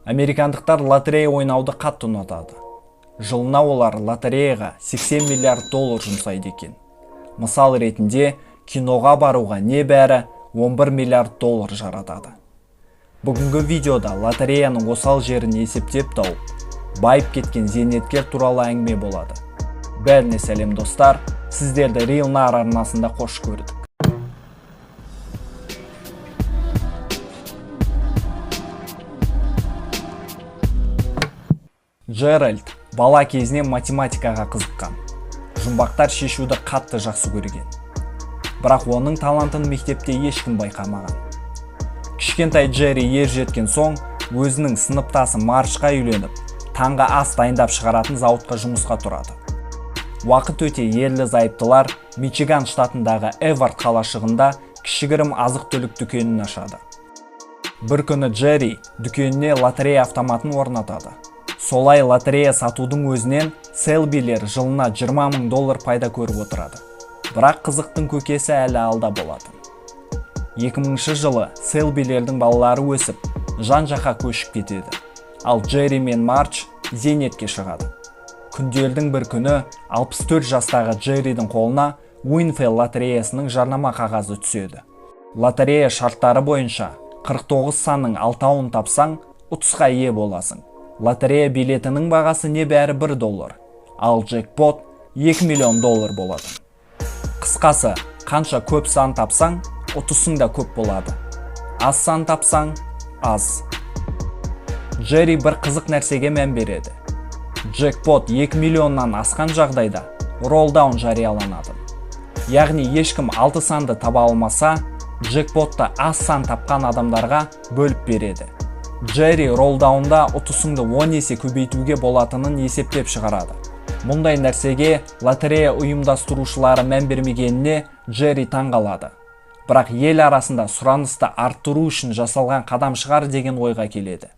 Американдықтар лотерея ойнауды қатты ұнатады. Жылына олар лотереяға 80 миллиард доллар жұмсайды екен. Мысал ретінде, киноға баруға небәрі 11 миллиард доллар жаратады. Бүгінгі видеода лотереяның осал жерін есептеп тауып, байып кеткен зейнеткер туралы әңгіме болады. Бәріне сәлем достар, сіздерді Real Nar арнасында қош көрдік. Джеральд бала кезінен математикаға қызыққан. Жұмбақтар шешуді қатты жақсы көрген. Бірақ оның талантын мектепте ешкім байқамаған. Кішкентай Джерри ер жеткен соң, өзінің сыныптасы Маршқа үйленіп, таңғы ас дайындап шығаратын зауытқа жұмысқа тұрады. Уақыт өте ерлі-зайыптылар Мичиган штатындағы Эвард қалашығында кішігірім азық-түлік дүкенін ашады. Бір күні Джерри дүкеніне лотерея автоматын орнатады. Солай лотерея сатудың өзінен Селбилер жылына 20 мың доллар пайда көріп отырады. Бірақ қызықтың көкесі әлі алда болады. 2000 жылы Селбилердің балалары өсіп, жан-жаққа көшіп кетеді. Ал Джерри мен Марч зейнетке шығады. Күндердің бір күні 64 жастағы Джерридің қолына Уинфилл лотереясының жарнама қағазы түседі. Лотерея шарттары бойынша 49 санның 6-ын тапсаң, ұтысқа ие боласың. Лотерея билетінің бағасы небәрі 1 доллар, ал джекпот 2 миллион доллар болады. Қысқасы, қанша көп сан тапсаң, ұтысың да көп болады. Аз сан тапсаң, аз. Джерри бір қызық нәрсеге мән береді. Джекпот 2 миллионнан асқан жағдайда ролдаун жарияланады. Яғни ешкім 6 санды таба алмаса, джекпотты аз сан тапқан адамдарға бөліп береді. Джерри ролдаунда ұтысыңды 10 есе көбейтуге болатынын есептеп шығарады. Мұндай нәрсеге лотерея ұйымдастырушылары мән бермегеніне Джерри таңғалады. Бірақ ел арасында сұранысты арттыру үшін жасалған қадам шығар деген ойға келеді.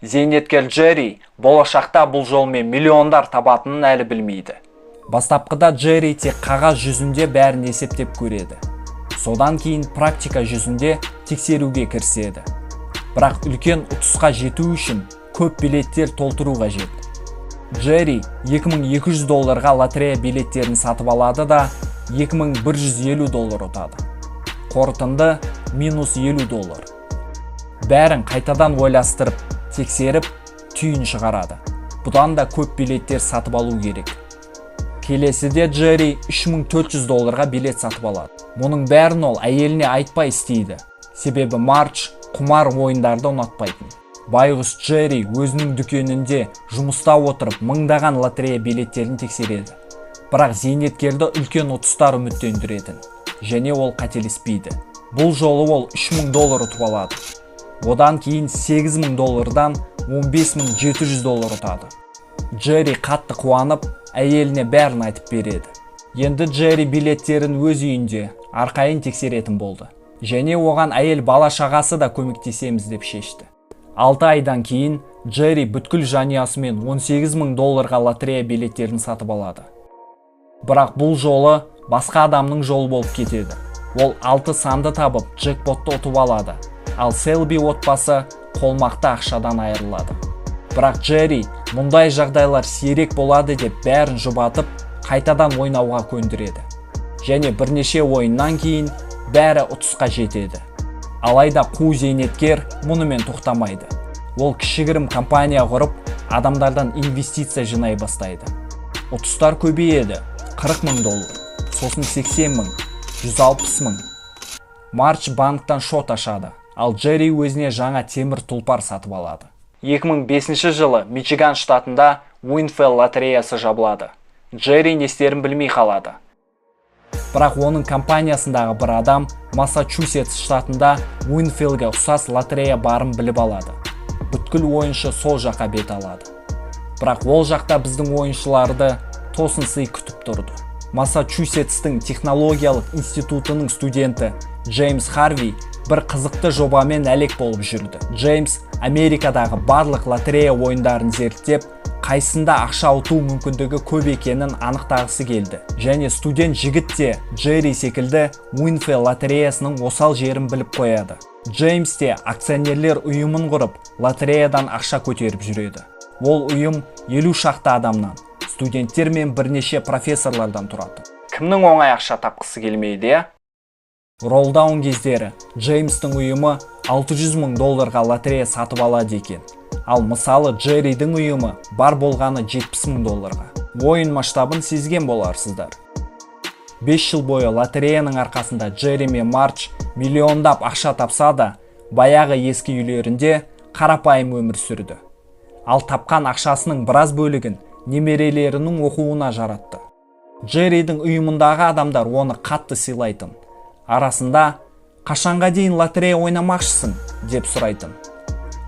Зейнеткер Джерри болашақта бұл жолмен миллиондар табатынын әлі білмейді. Бастапқыда Джерри тек қағаз жүзінде бәрін есептеп көреді. Содан кейін практика жүзінде тексеруге кіріседі. Бірақ үлкен ұтысқа жету үшін көп билеттер толтыру қажет. Джерри 2200 долларға лотерея билеттерін сатып алады да 2150 доллар ұтады. Қорытынды минус 50 доллар. Бәрін қайтадан ойластырып, тексеріп, түйін шығарады. Бұдан да көп билеттер сатып алу керек. Келесіде Джерри 3400 долларға билет сатып алады. Мұның бәрін ол әйеліне айтпай істейді. Себебі Марч құмар ойындарды ұнатпайтын. Байғұс Джерри өзінің дүкенінде жұмыста отырып мыңдаған лотерея билеттерін тексереді. Бірақ зейнеткерді үлкен ұтыстар үміттендіретін. Және ол қателеспейді. Бұл жолы ол 3000 доллар ұтып алады. Одан кейін 8000 доллардан 15700 доллар ұтады. Джерри қатты қуанып, әйеліне бәрін айтып береді. Енді Джерри билеттерін өз үйінде арқайын тексеретін болды. Және оған әйел бала шағасы да көмектесеміз деп шешті. 6 айдан кейін Джерри бүткіл жанұясымен 18000 долларға лотерея билеттерін сатып алады. Бірақ бұл жолы басқа адамның жолы болып кетеді. Ол 6 санды табып джекпотты ұтып алады. Ал Селби отбасы қолмақты ақшадан айырылады. Бірақ Джерри мұндай жағдайлар сирек болады деп бәрін жұбатып, қайтадан ойнауға көндіреді. Және бірнеше ойыннан кейін бәрі ұтысқа жетеді. Алайда қу зейнеткер мұнымен тоқтамайды. Ол кішігірім компания құрып, адамдардан инвестиция жинай бастайды. Ұтыстар көбейеді. 40 мың доллар, сосын 80 мың, 160 мың. Марч банктан шот ашады, ал Джерри өзіне жаңа темір тұлпар сатып алады. 2005 жылы Мичиган штатында Уинфилл лотереясы жабылады. Джерри не істерін білмей қалады. Бірақ оның компаниясындағы бір адам Массачусетс штатында Уинфиллге ұқсас лотерея барын біліп алады. Бүткіл ойыншы сол жаққа бет алады. Бірақ ол жақта біздің ойыншыларды тосын сый күтіп тұрды. Массачусетстің технологиялық институтының студенті Джеймс Харви бір қызықты жобамен әлек болып жүрді. Джеймс Америкадағы барлық лотерея ойындарын зерттеп, қайсында ақша ұту мүмкіндігі көп екенін анықтағысы келді. Және студент жігіт те Джерри секілді Уинфрей лотереясының осал жерін біліп қояды. Джеймс те акционерлер ұйымын құрып, лотереядан ақша көтеріп жүреді. Ол ұйым 50 шақты адамнан, студенттер мен бірнеше профессорлардан тұрады. Кімнің оңай ақша тапқысы келмейді? Ролдаун кездері Джеймстің ұйымы $600,000 лотерея сатып алады екен. Ал мысалы Джерридің ұйымы бар болғаны $70,000. Ойын масштабын сезген боларсыздар. 5 жыл бойы лотереяның арқасында Джерри мен Мардж миллиондап ақша тапса да, баяғы ескі үйлерінде қарапайым өмір сүрді. Ал тапқан ақшасының біраз бөлігін немерелерінің оқуына жаратты. Джерридің ұйымындағы адамдар оны қатты сыйлайтын. Арасында «Қашанға дейін лотерея ойнамақшысың?» деп сұрайтын.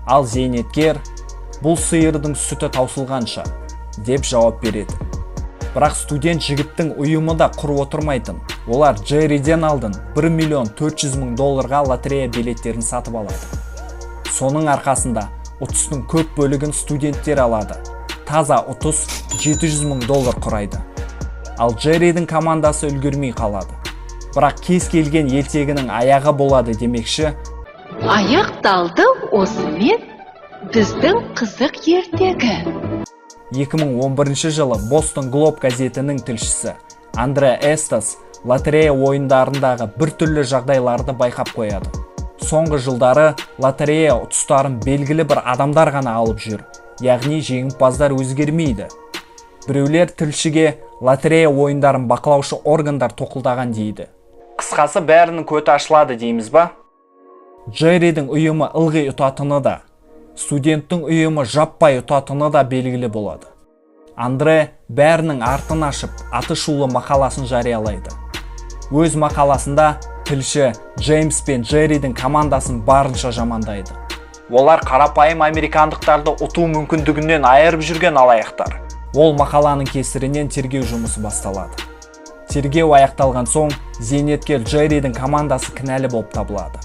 Ал зейнеткер «Бұл сиырдың сүті таусылғанша» деп жауап береді. Бірақ студент жігіттің ұйымы да құр отырмайтын. Олар Джерриден алдын $1,400,000 лотерея билеттерін сатып алады. Соның арқасында ұтыстың көп бөлігін студенттер алады. Таза ұтыс $700,000 құрайды. Ал Джерридің командасы үлгермей қалады. Бірақ кез келген ертегінің аяғы болады демекші. Аяқталды осымен біздің қызық ертегі. 2011 жылы Бостон Глоб газетінің тілшісі Андре Эстас лотерея ойындарындағы біртүрлі жағдайларды байқап қояды. Соңғы жылдары лотерея ұтыстарын белгілі бір адамдар ғана алып жүр, яғни жеңімпаздар өзгермейді. Біреулер тілшіге лотерея ойындарын бақылаушы органдар тоқылдаған дейді. Қысқасы бәрінің көті ашылады дейміз ба? Джерридің ұйымы ылғи ұтатыны да, студенттің ұйымы жаппай ұтатыны да белгілі болады. Андре бәрінің артын ашып, аты шулы мақаласын жариялайды. Өз мақаласында тілші Джеймс пен Джерридің командасын барынша жамандайды. Олар қарапайым американдықтарды ұту мүмкіндігінен айырып жүрген алаяқтар. Ол мақаланың кесірінен тергеу жұмысы басталады. Тергеу аяқталған соң, зейнеткер Джерридің командасы кінәлі болып табылады.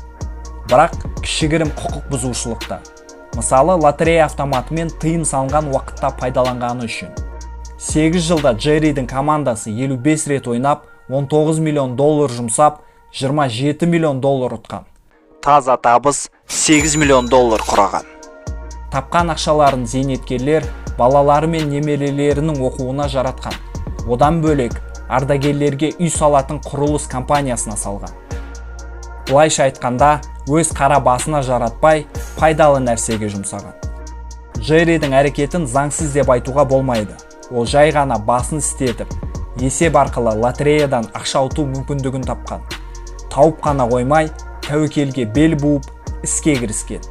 Бірақ кішігірім құқық бұзушылықта. Мысалы, лотерея автоматымен тыйым салынған уақытта пайдаланғаны үшін. 8 жылда Джерридің командасы 55 рет ойнап, $19 миллион жұмсап, $27 миллион ұтқан. Таза табыс $8 миллион құраған. Тапқан ақшаларын зейнеткерлер балалары мен немерелерінің оқуына жаратқан. Одан бөлек ардагерлерге үй салатын құрылыс компаниясына салған. Былайша айтқанда, өз қара басына жаратпай, пайдалы нәрсеге жұмсаған. Джерридің әрекетін заңсыз деп айтуға болмайды. Ол жай ғана басын істетіп, есеп арқылы лотереядан ақша ұту мүмкіндігін тапқан. Тауып қана қоймай, тәуекелге бел буып, іске кіріскен.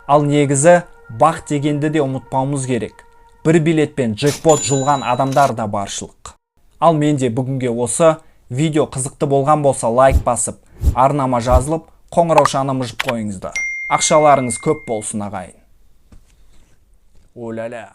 Ал негізі, бақ дегенді де ұмытпауымыз керек. Бір билетпен джекпот жұлған адамдар да баршылық. Ал менде бүгінге осы. Видео қызықты болған болса лайк басып, арнама жазылып, қоңыраушаны мыжып қойыңыздар. Ақшаларыңыз көп болсын ағайын. Оля-ля.